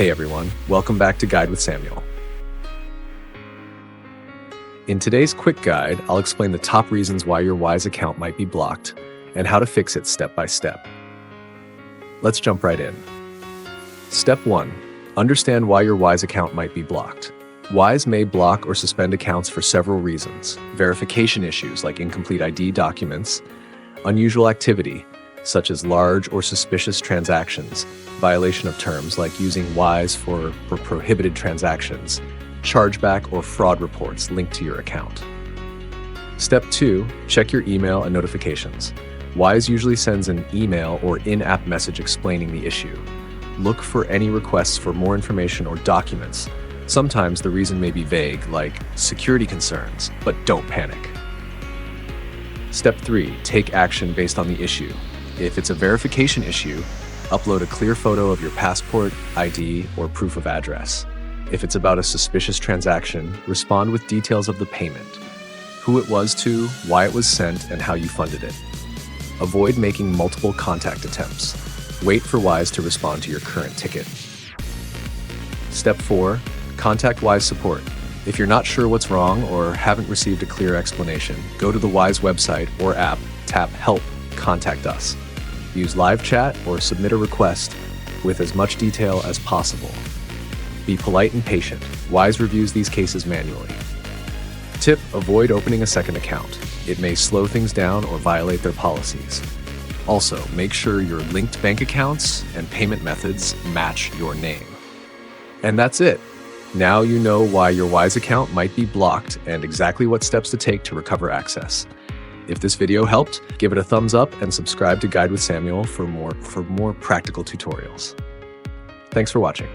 Hey everyone, welcome back to Guide with Samuel. In today's quick guide, I'll explain the top reasons why your Wise account might be blocked and how to fix it step by step. Let's jump right in. Step 1. Understand why your Wise account might be blocked. Wise may block or suspend accounts for several reasons: verification issues like incomplete ID documents, unusual activity, such as large or suspicious transactions, violation of terms like using Wise for prohibited transactions, chargeback or fraud reports linked to your account. Step 2. Check your email and notifications. Wise usually sends an email or in-app message explaining the issue. Look for any requests for more information or documents. Sometimes the reason may be vague, like security concerns, but don't panic. Step 3. Take action based on the issue. If it's a verification issue, upload a clear photo of your passport, ID, or proof of address. If it's about a suspicious transaction, respond with details of the payment, who it was to, why it was sent, and how you funded it. Avoid making multiple contact attempts. Wait for Wise to respond to your current ticket. Step 4. Contact Wise support. If you're not sure what's wrong or haven't received a clear explanation, go to the Wise website or app, tap Help, Contact Us. Use live chat or submit a request with as much detail as possible. Be polite and patient. Wise reviews these cases manually. Tip: avoid opening a second account. It may slow things down or violate their policies. Also, make sure your linked bank accounts and payment methods match your name. And that's it. Now you know why your Wise account might be blocked and exactly what steps to take to recover access. If this video helped, give it a thumbs up and subscribe to Guide with Samuel for more practical tutorials. Thanks for watching.